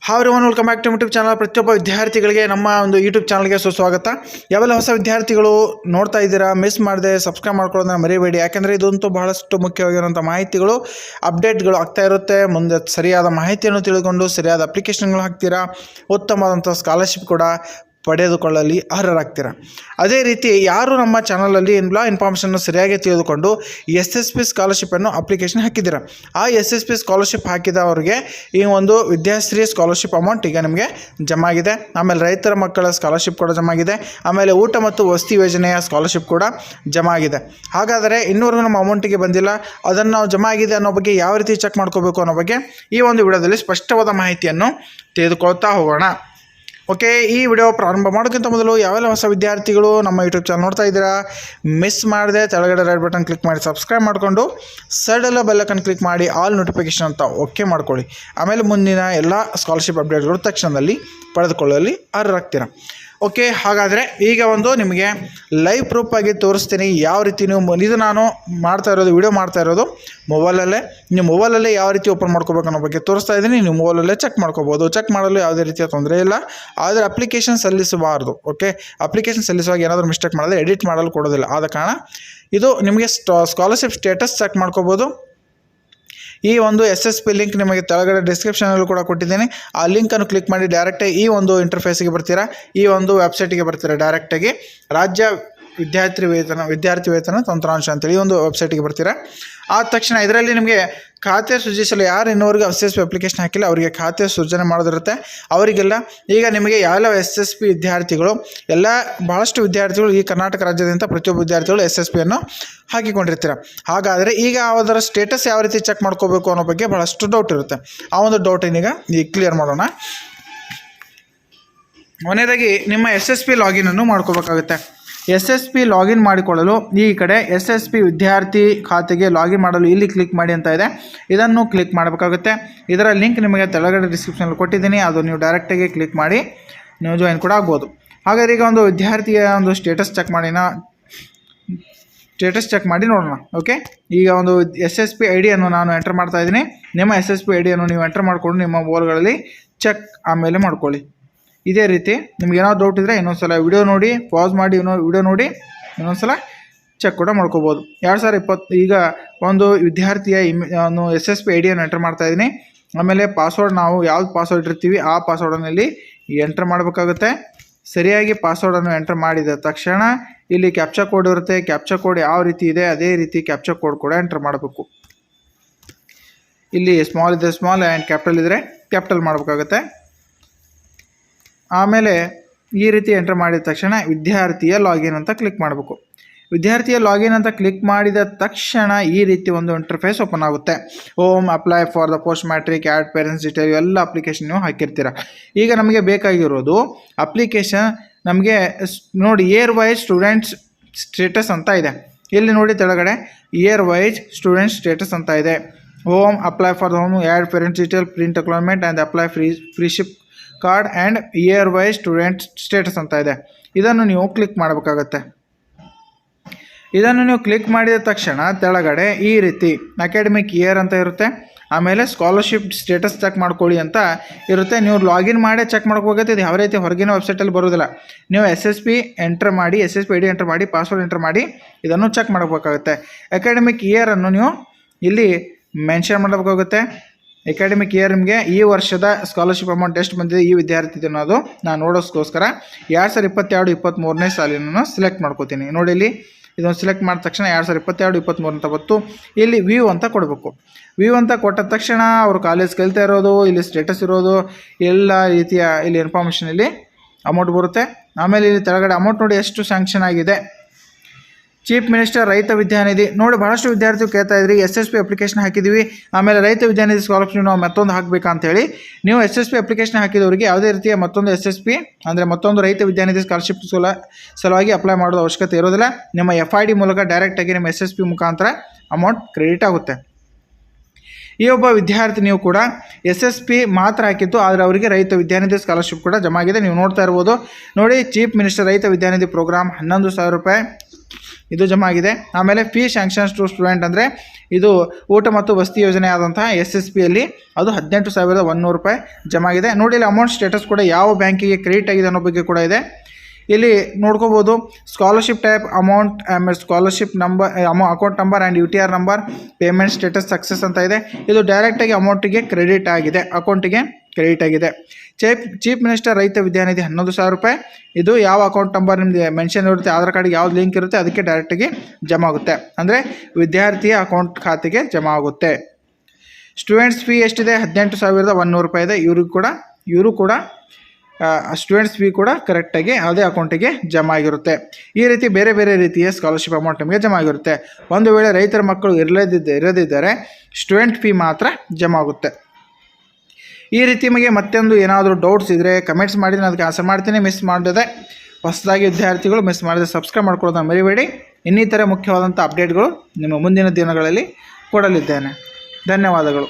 Hi everyone, welcome back to YouTube channel. ಪ್ರತಿಯೊಬ್ಬ ವಿದ್ಯಾರ್ಥಿಗಳಿಗೆ ನಮ್ಮ ಒಂದು ಯೂಟ್ಯೂಬ್ ಚಾನಲ್ಗೆ ಸುಸ್ವಾಗತ. ಯಾವೆಲ್ಲ ಹೊಸ ವಿದ್ಯಾರ್ಥಿಗಳು ನೋಡ್ತಾ ಇದ್ದೀರಾ, ಮಿಸ್ ಮಾಡದೆ ಸಬ್ಸ್ಕ್ರೈಬ್ ಮಾಡ್ಕೊಳ್ಳೋದನ್ನ ಮರಿಬೇಡಿ. ಯಾಕೆಂದರೆ ಇದಂತೂ ಬಹಳಷ್ಟು ಮುಖ್ಯವಾಗಿರುವಂಥ ಮಾಹಿತಿಗಳು, ಅಪ್ಡೇಟ್ಗಳು ಆಗ್ತಾ ಇರುತ್ತೆ. ಮುಂದೆ ಸರಿಯಾದ ಮಾಹಿತಿಯನ್ನು ತಿಳಿದುಕೊಂಡು ಸರಿಯಾದ ಅಪ್ಲಿಕೇಶನ್ಗಳು ಹಾಕ್ತೀರಾ, ಉತ್ತಮವಾದಂಥ ಸ್ಕಾಲರ್ಶಿಪ್ ಕೂಡ ಪಡೆದುಕೊಳ್ಳಲಿ ಅರ್ಹರಾಗ್ತೀರಾ. ಅದೇ ರೀತಿ ಯಾರು ನಮ್ಮ ಚಾನಲಲ್ಲಿ ಎಲ್ಲ ಇನ್ಫಾರ್ಮೇಷನ್ನು ಸರಿಯಾಗಿ ತಿಳಿದುಕೊಂಡು SSP ಸ್ಕಾಲರ್ಶಿಪ್ಪನ್ನು ಅಪ್ಲಿಕೇಶನ್ ಹಾಕಿದ್ದೀರಾ, ಆ SSP ಸ್ಕಾಲರ್ಶಿಪ್ ಹಾಕಿದವರಿಗೆ ಈ ಒಂದು ವಿದ್ಯಾಶ್ರೀ ಸ್ಕಾಲರ್ಶಿಪ್ ಅಮೌಂಟ್ ಈಗ ನಿಮಗೆ ಜಮಾ ಆಗಿದೆ. ಆಮೇಲೆ ರೈತರ ಮಕ್ಕಳ ಸ್ಕಾಲರ್ಶಿಪ್ ಕೂಡ ಜಮಾ ಆಗಿದೆ. ಆಮೇಲೆ ಊಟ ಮತ್ತು ವಸತಿ ಯೋಜನೆಯ ಸ್ಕಾಲರ್ಶಿಪ್ ಕೂಡ ಜಮಾ ಆಗಿದೆ. ಹಾಗಾದರೆ ಇನ್ನೂವರೆಗೂ ನಮ್ಮ ಅಮೌಂಟಿಗೆ ಬಂದಿಲ್ಲ, ಅದನ್ನು ನಾವು ಜಮಾ ಆಗಿದೆ ಅನ್ನೋ ಬಗ್ಗೆ ಯಾವ ರೀತಿ ಚೆಕ್ ಮಾಡ್ಕೋಬೇಕು ಅನ್ನೋ ಬಗ್ಗೆ ಈ ಒಂದು ವಿಡಿಯೋದಲ್ಲಿ ಸ್ಪಷ್ಟವಾದ ಮಾಹಿತಿಯನ್ನು ತಿಳಿದುಕೊಳ್ತಾ ಹೋಗೋಣ. ಓಕೆ, ಈ ವಿಡಿಯೋ ಪ್ರಾರಂಭ ಮಾಡೋಕ್ಕಿಂತ ಮೊದಲು ಯಾವೆಲ್ಲ ಹೊಸ ವಿದ್ಯಾರ್ಥಿಗಳು ನಮ್ಮ ಯೂಟ್ಯೂಬ್ ಚಾನಲ್ ನೋಡ್ತಾ ಇದ್ದೀರಾ, ಮಿಸ್ ಮಾಡದೆ ತೆಳಗಡೆ ರೆಡ್ ಬಟನ್ ಕ್ಲಿಕ್ ಮಾಡಿ ಸಬ್ಸ್ಕ್ರೈಬ್ ಮಾಡಿಕೊಂಡು ಸೈಡಲ್ಲ ಬೆಲ್ಲೈಕನ್ ಕ್ಲಿಕ್ ಮಾಡಿ ಆಲ್ ನೋಟಿಫಿಕೇಷನ್ ಅಂತ ಓಕೆ ಮಾಡ್ಕೊಳ್ಳಿ. ಆಮೇಲೆ ಮುಂದಿನ ಎಲ್ಲ ಸ್ಕಾಲರ್ಶಿಪ್ ಅಪ್ಡೇಟ್ಗಳು ತಕ್ಷಣದಲ್ಲಿ ಪಡೆದುಕೊಳ್ಳಲು ಅರ್ಹರಾಗ್ತೀರಾ. ಓಕೆ, ಹಾಗಾದರೆ ಈಗ ಒಂದು ನಿಮಗೆ ಲೈವ್ ಪ್ರೂಫ್ ಆಗಿ ತೋರಿಸ್ತೀನಿ ಯಾವ ರೀತಿ ನೀವು ಇದು ನಾನು ವಿಡಿಯೋ ಮಾಡ್ತಾ ಇರೋದು ಮೊಬೈಲಲ್ಲೇ. ನೀವು ಮೊಬೈಲಲ್ಲೇ ಯಾವ ರೀತಿ ಓಪನ್ ಮಾಡ್ಕೋಬೇಕು ಅನ್ನೋ ಬಗ್ಗೆ ತೋರಿಸ್ತಾ ಇದ್ದೀನಿ. ನೀವು ಮೊಬೈಲಲ್ಲೇ ಚೆಕ್ ಮಾಡ್ಕೋಬೋದು. ಚೆಕ್ ಮಾಡಲು ಯಾವುದೇ ರೀತಿಯ ತೊಂದರೆ ಇಲ್ಲ. ಆದರೆ ಅಪ್ಲಿಕೇಶನ್ ಸಲ್ಲಿಸಬಾರ್ದು. ಓಕೆ, ಅಪ್ಲಿಕೇಶನ್ ಸಲ್ಲಿಸುವಾಗ ಏನಾದರೂ ಮಿಸ್ಟೇಕ್ ಮಾಡಿದ್ರೆ ಎಡಿಟ್ ಮಾಡಲು ಕೊಡೋದಿಲ್ಲ. ಆದ ಕಾರಣ ಇದು ನಿಮಗೆ ಸ್ಕಾಲರ್ಶಿಪ್ ಸ್ಟೇಟಸ್ ಚೆಕ್ ಮಾಡ್ಕೋಬೋದು. ಈ ಒಂದು SSP ಲಿಂಕ್ ನಿಮಗೆ ತೆಳಗಡೆ ಡಿಸ್ಕ್ರಿಪ್ಷನಲ್ಲೂ ಕೂಡ ಕೊಟ್ಟಿದ್ದೀನಿ. ಆ ಲಿಂಕನ್ನು ಕ್ಲಿಕ್ ಮಾಡಿ ಡೈರೆಕ್ಟಾಗಿ ಈ ಒಂದು ಇಂಟರ್ಫೇಸಿಗೆ ಬರ್ತೀರಾ, ಈ ಒಂದು ವೆಬ್ಸೈಟಿಗೆ ಬರ್ತೀರಾ. ಡೈರೆಕ್ಟಾಗಿ ರಾಜ್ಯ ವಿದ್ಯಾರ್ಥಿ ವೇತನ ತಂತ್ರಾಂಶ ಅಂತೇಳಿ ಈ ಒಂದು ವೆಬ್ಸೈಟಿಗೆ ಬರ್ತೀರಾ. ಆದ ತಕ್ಷಣ ಇದರಲ್ಲಿ ನಿಮಗೆ ಖಾತೆ ಸೃಜಿಸಲು ಯಾರು ಇನ್ನೂವರೆಗೂ SSP ಅಪ್ಲಿಕೇಶನ್ ಹಾಕಿಲ್ಲ ಅವರಿಗೆ ಖಾತೆ ಸೃಜನೆ ಮಾಡೋದಿರುತ್ತೆ. ಅವರಿಗೆಲ್ಲ ಈಗ ನಿಮಗೆ ಯಾವೆಲ್ಲ SSP ವಿದ್ಯಾರ್ಥಿಗಳು ಬಹಳಷ್ಟು ವಿದ್ಯಾರ್ಥಿಗಳು ಈ ಕರ್ನಾಟಕ ರಾಜ್ಯದಿಂದ ಪ್ರತಿಯೊಬ್ಬ ವಿದ್ಯಾರ್ಥಿಗಳು SSPಯನ್ನು ಹಾಕಿಕೊಂಡಿರ್ತೀರ. ಹಾಗಾದರೆ ಈಗ ಅದರ ಸ್ಟೇಟಸ್ ಯಾವ ರೀತಿ ಚೆಕ್ ಮಾಡ್ಕೋಬೇಕು ಅನ್ನೋ ಬಗ್ಗೆ ಬಹಳಷ್ಟು ಡೌಟ್ ಇರುತ್ತೆ. ಆ ಒಂದು ಡೌಟನ್ನೀಗ ಕ್ಲಿಯರ್ ಮಾಡೋಣ. ಕೊನೆಯದಾಗಿ ನಿಮ್ಮ SSP ಲಾಗಿನನ್ನು ಮಾಡ್ಕೋಬೇಕಾಗುತ್ತೆ. SSP ಲಾಗಿನ್ ಮಾಡಿಕೊಳ್ಳಲು ಈ ಕಡೆ SSP ವಿದ್ಯಾರ್ಥಿ ಖಾತೆಗೆ ಲಾಗಿನ್ ಮಾಡಲು ಇಲ್ಲಿ ಕ್ಲಿಕ್ ಮಾಡಿ ಅಂತ ಇದೆ. ಇದನ್ನು ಕ್ಲಿಕ್ ಮಾಡಬೇಕಾಗುತ್ತೆ. ಇದರ ಲಿಂಕ್ ನಿಮಗೆ ತೆಳಗಡೆ ಡಿಸ್ಕ್ರಿಪ್ಷನಲ್ಲಿ ಕೊಟ್ಟಿದ್ದೀನಿ. ಅದು ನೀವು ಡೈರೆಕ್ಟಾಗಿ ಕ್ಲಿಕ್ ಮಾಡಿ ನೀವು ಜಾಯಿನ್ ಕೂಡ ಆಗ್ಬೋದು. ಹಾಗಾದರೆ ಈಗ ಒಂದು ವಿದ್ಯಾರ್ಥಿಯ ಒಂದು ಸ್ಟೇಟಸ್ ಚೆಕ್ ಮಾಡಿ ನೋಡೋಣ. ಓಕೆ, ಈಗ ಒಂದು SSP ID ಅನ್ನು ನಾನು ಎಂಟರ್ ಮಾಡ್ತಾ ಇದ್ದೀನಿ. ನಿಮ್ಮ SSP ID ಅನ್ನು ನೀವು ಎಂಟರ್ ಮಾಡಿಕೊಂಡು ನಿಮ್ಮ ಮೊಬೈಲ್ಗಳಲ್ಲಿ ಚೆಕ್ ಆಮೇಲೆ ಮಾಡ್ಕೊಳ್ಳಿ. ಇದೇ ರೀತಿ ನಿಮ್ಗೆ ಏನಾದ್ರು ಡೌಟ್ ಇದ್ದರೆ ಇನ್ನೊಂದು ಸಲ ವಿಡಿಯೋ ನೋಡಿ, ಪಾಸ್ ಮಾಡಿ ವಿಡಿಯೋ ನೋಡಿ ಇನ್ನೊಂದು ಸಲ ಚೆಕ್ ಕೂಡ ಮಾಡ್ಕೋಬೋದು. 2020 ಈಗ ಒಂದು ವಿದ್ಯಾರ್ಥಿಯ SSP ID ಅನ್ನು ಎಂಟರ್ ಮಾಡ್ತಾ ಇದ್ದೀನಿ. ಆಮೇಲೆ ಪಾಸ್ವರ್ಡ್ ನಾವು ಯಾವ್ದು ಪಾಸ್ವರ್ಡ್ ಇರ್ತೀವಿ ಆ ಪಾಸ್ವರ್ಡನ್ನು ಇಲ್ಲಿ ಎಂಟರ್ ಮಾಡಬೇಕಾಗುತ್ತೆ. ಸರಿಯಾಗಿ ಪಾಸ್ವರ್ಡನ್ನು ಎಂಟರ್ ಮಾಡಿದ ತಕ್ಷಣ ಇಲ್ಲಿ ಕ್ಯಾಪ್ಚಾ ಕೋಡ್ ಇರುತ್ತೆ. ಕ್ಯಾಪ್ಚಾ ಕೋಡ್ ಯಾವ ರೀತಿ ಇದೆ ಅದೇ ರೀತಿ ಕ್ಯಾಪ್ಚಾ ಕೋಡ್ ಕೂಡ ಎಂಟರ್ ಮಾಡಬೇಕು. ಇಲ್ಲಿ ಸ್ಮಾಲ್ ಇದೆ ಸ್ಮಾಲ್, ಆ್ಯಂಡ್ ಕ್ಯಾಪಿಟಲ್ ಇದ್ದರೆ ಕ್ಯಾಪಿಟಲ್ ಮಾಡಬೇಕಾಗುತ್ತೆ. ಆಮೇಲೆ ಈ ರೀತಿ ಎಂಟರ್ ಮಾಡಿದ ತಕ್ಷಣ ವಿದ್ಯಾರ್ಥಿಯ ಲಾಗಿನ್ ಅಂತ ಕ್ಲಿಕ್ ಮಾಡಬೇಕು. ವಿದ್ಯಾರ್ಥಿಯ ಲಾಗಿನ್ ಅಂತ ಕ್ಲಿಕ್ ಮಾಡಿದ ತಕ್ಷಣ ಈ ರೀತಿ ಒಂದು ಇಂಟರ್ಫೇಸ್ ಓಪನ್ ಆಗುತ್ತೆ. Apply for the post matrix, add parents detail ಎಲ್ಲ ಅಪ್ಲಿಕೇಶನ್ ನೀವು ಹಾಕಿರ್ತೀರ. ಈಗ ನಮಗೆ ಬೇಕಾಗಿರೋದು ಅಪ್ಲಿಕೇಶನ್ ನಮಗೆ ನೋಡಿ ಇಯರ್ ವೈಸ್ ಸ್ಟೂಡೆಂಟ್ಸ್ ಸ್ಟೇಟಸ್ ಅಂತ ಇದೆ. ಇಲ್ಲಿ ನೋಡಿ ತೆಳಗಡೆ ಇಯರ್ ವೈಸ್ ಸ್ಟೂಡೆಂಟ್ಸ್ ಸ್ಟೇಟಸ್ ಅಂತ ಇದೆ. Apply for the add parents detail, print acknowledgement and apply freeship card and year wise student status ಅಂತ ಇದೆ. ಇದನ್ನು ನೀವು ಕ್ಲಿಕ್ ಮಾಡಬೇಕಾಗತ್ತೆ. ಇದನ್ನು ನೀವು ಕ್ಲಿಕ್ ಮಾಡಿದ ತಕ್ಷಣ ತೆಳಗಡೆ ಈ ರೀತಿ ಅಕಾಡೆಮಿಕ್ ಇಯರ್ ಅಂತ ಇರುತ್ತೆ. ಆಮೇಲೆ ಸ್ಕಾಲರ್ಶಿಪ್ ಸ್ಟೇಟಸ್ ಚೆಕ್ ಮಾಡ್ಕೊಳ್ಳಿ ಅಂತ ಇರುತ್ತೆ. ನೀವು ಲಾಗಿನ್ ಮಾಡಿ ಚೆಕ್ ಮಾಡ್ಕೋಬೇಕು. ಇದು ಯಾವ ರೀತಿ ಹೊರಗಿನ ವೆಬ್ಸೈಟಲ್ಲಿ ಬರೋದಿಲ್ಲ. ನೀವು SSP ಎಂಟರ್ ಮಾಡಿ, SSP ID ಎಂಟರ್ ಮಾಡಿ, ಪಾಸ್ವರ್ಡ್ ಎಂಟರ್ ಮಾಡಿ ಇದನ್ನು ಚೆಕ್ ಮಾಡಬೇಕಾಗುತ್ತೆ. ಅಕಾಡೆಮಿಕ್ ಇಯರನ್ನು ನೀವು ಇಲ್ಲಿ ಮೆನ್ಷನ್ ಮಾಡಬೇಕಾಗುತ್ತೆ. ಅಕಾಡೆಮಿಕ್ ಇಯರ್ ನಿಮಗೆ ಈ ವರ್ಷದ ಸ್ಕಾಲರ್ಶಿಪ್ ಅಮೌಂಟ್ ಎಷ್ಟು ಬಂದಿದೆ ಈ ವಿದ್ಯಾರ್ಥಿ ಅನ್ನೋದು ನಾನು ನೋಡೋಸ್ಕೋಸ್ಕರ 2022-23ನೇ ಸಾಲಿನನ್ನು ಸೆಲೆಕ್ಟ್ ಮಾಡ್ಕೋತೀನಿ. ನೋಡಿ ಇಲ್ಲಿ ಇದನ್ನು ಸೆಲೆಕ್ಟ್ ಮಾಡಿದ ತಕ್ಷಣ 2022-23 ಅಂತ ಬಂತು. ಇಲ್ಲಿ ವ್ಯೂ ಅಂತ ಕೊಡಬೇಕು. ವ್ಯೂ ಅಂತ ಕೊಟ್ಟ ತಕ್ಷಣ ಅವರು ಕಾಲೇಜ್ ಕಲಿತಾ ಇರೋದು, ಇಲ್ಲಿ ಸ್ಟೇಟಸ್ ಇರೋದು, ಎಲ್ಲ ರೀತಿಯ ಇಲ್ಲಿ ಇನ್ಫಾರ್ಮೇಷನ್ ಇಲ್ಲಿ ಅಮೌಂಟ್ ಬರುತ್ತೆ. ಆಮೇಲೆ ಇಲ್ಲಿ ತೆಳಗಡೆ ಅಮೌಂಟ್ ನೋಡಿ ಎಷ್ಟು ಸ್ಯಾಂಕ್ಷನ್ ಆಗಿದೆ. ಚೀಫ್ ಮಿನಿಸ್ಟರ್ ರೈತ ವಿದ್ಯಾನಿಧಿ ನೋಡಿ ಬಹಳಷ್ಟು ವಿದ್ಯಾರ್ಥಿಗಳು ಕೇಳ್ತಾ ಇದ್ರಿ SSP ಅಪ್ಲಿಕೇಶನ್ ಹಾಕಿದ್ದೀವಿ, ಆಮೇಲೆ ರೈತ ವಿದ್ಯಾನಿಧಿ ಸ್ಕಾಲರ್ಶಿಪ್ ನಾವು ಮತ್ತೊಂದು ಹಾಕಬೇಕಾ ಅಂತೇಳಿ. ನೀವು SSP ಅಪ್ಲಿಕೇಶನ್ ಹಾಕಿದವರಿಗೆ ಯಾವುದೇ ರೀತಿಯ ಮತ್ತೊಂದು SSP ಅಂದರೆ ಮತ್ತೊಂದು ರೈತ ವಿದ್ಯಾನಿಧಿ ಸ್ಕಾಲರ್ಶಿಪ್ ಸಲುವಾಗಿ ಅಪ್ಲೈ ಮಾಡೋದು ಅವಶ್ಯಕತೆ ಇರೋದಿಲ್ಲ. ನಿಮ್ಮ FID ಮೂಲಕ ಡೈರೆಕ್ಟಾಗಿ ನಿಮ್ಮ SSP ಮುಖಾಂತರ ಅಮೌಂಟ್ ಕ್ರೆಡಿಟ್ ಆಗುತ್ತೆ. ಈ ಒಬ್ಬ ವಿದ್ಯಾರ್ಥಿ ನೀವು ಕೂಡ SSP ಮಾತ್ರ ಹಾಕಿತ್ತು, ಆದರೆ ಅವರಿಗೆ ರೈತ ವಿದ್ಯಾನಿಧಿ ಸ್ಕಾಲರ್ಶಿಪ್ ಕೂಡ ಜಮಾ ಆಗಿದೆ. ನೀವು ನೋಡ್ತಾ ಇರ್ಬೋದು ನೋಡಿ, ಚೀಫ್ ಮಿನಿಸ್ಟರ್ ರೈತ ವಿದ್ಯಾನಿಧಿ ಪ್ರೋಗ್ರಾಮ್ 11,000 ರೂಪಾಯಿ ಇದು ಜಮಾ ಆಗಿದೆ. ಆಮೇಲೆ ಫೀ ಸ್ಯಾಂಕ್ಷನ್ಸ್ ಟು ಸ್ಟೂಡೆಂಟ್ ಅಂದರೆ ಇದು ಊಟ ಮತ್ತು ವಸತಿ ಯೋಜನೆ ಆದಂತಹ SSPಯಲ್ಲಿ ಅದು 18,100 ರೂಪಾಯಿ ಜಮಾ ಆಗಿದೆ. ನೋಡಿ ಇಲ್ಲಿ ಅಮೌಂಟ್ ಸ್ಟೇಟಸ್ ಕೂಡ ಯಾವ ಬ್ಯಾಂಕಿಗೆ ಕ್ರೆಡಿಟ್ ಆಗಿದೆ ಅನ್ನೋ ಬಗ್ಗೆ ಕೂಡ ಇದೆ. ಇಲ್ಲಿ ನೋಡ್ಕೋಬೋದು ಸ್ಕಾಲರ್ಶಿಪ್ ಟೈಪ್ ಅಮೌಂಟ್ ಆಮೇಲೆ scholarship number account number and UTR number payment status success ಅಂತ ಇದೆ. ಇದು ಡೈರೆಕ್ಟಾಗಿ ಅಮೌಂಟಿಗೆ ಕ್ರೆಡಿಟ್ ಆಗಿದೆ, ಅಕೌಂಟಿಗೆ ಕ್ರೆಡಿಟ್ ಆಗಿದೆ. ಚೀಫ್ ಮಿನಿಸ್ಟರ್ ರೈತ ವಿದ್ಯಾನಿಧಿ 11,000 ರೂಪಾಯಿ. ಇದು ಯಾವ ಅಕೌಂಟ್ ನಂಬರ್ ನಿಮಗೆ ಮೆನ್ಷನ್ ಇರುತ್ತೆ, ಆಧಾರ್ ಕಾರ್ಡ್ಗೆ ಯಾವ್ದು ಲಿಂಕ್ ಇರುತ್ತೆ ಅದಕ್ಕೆ ಡೈರೆಕ್ಟಾಗಿ ಜಮಾ ಆಗುತ್ತೆ, ಅಂದರೆ ವಿದ್ಯಾರ್ಥಿಯ ಅಕೌಂಟ್ ಖಾತೆಗೆ ಜಮಾ ಆಗುತ್ತೆ. ಸ್ಟೂಡೆಂಟ್ಸ್ ಫೀ ಎಷ್ಟಿದೆ? 18,100 ರೂಪಾಯಿ ಇದೆ. ಇವರು ಕೂಡ ಸ್ಟೂಡೆಂಟ್ಸ್ ಫೀ ಕೂಡ ಕರೆಕ್ಟಾಗಿ ಅದೇ ಅಕೌಂಟಿಗೆ ಜಮಾ ಆಗಿರುತ್ತೆ. ಈ ರೀತಿ ಬೇರೆ ಬೇರೆ ರೀತಿಯ ಸ್ಕಾಲರ್ಶಿಪ್ ಅಮೌಂಟ್ ನಿಮಗೆ ಜಮಾ ಆಗಿರುತ್ತೆ. ಒಂದು ವೇಳೆ ರೈತರ ಮಕ್ಕಳು ಇರದಿದ್ದರೆ ಸ್ಟೂಡೆಂಟ್ ಫೀ ಮಾತ್ರ ಜಮಾ ಆಗುತ್ತೆ. ಈ ರೀತಿ ನಿಮಗೆ ಮತ್ತೊಂದು ಏನಾದರೂ ಡೌಟ್ಸ್ ಇದ್ದರೆ ಕಮೆಂಟ್ಸ್ ಮಾಡಿ, ನಾನು ಅದಕ್ಕೆ ಆನ್ಸರ್ ಮಾಡ್ತೀನಿ. ಮಿಸ್ ಮಾಡದೆ ಹೊಸದಾಗಿ ವಿದ್ಯಾರ್ಥಿಗಳು ಮಿಸ್ ಮಾಡದೆ ಸಬ್ಸ್ಕ್ರೈಬ್ ಮಾಡ್ಕೊಳ್ಳೋದನ್ನು ಮರಿಬೇಡಿ. ಇನ್ನಿತರ ಮುಖ್ಯವಾದಂಥ ಅಪ್ಡೇಟ್ಗಳು ನಿಮ್ಮ ಮುಂದಿನ ದಿನಗಳಲ್ಲಿ ಕೊಡಲಿದ್ದೇನೆ. ಧನ್ಯವಾದಗಳು.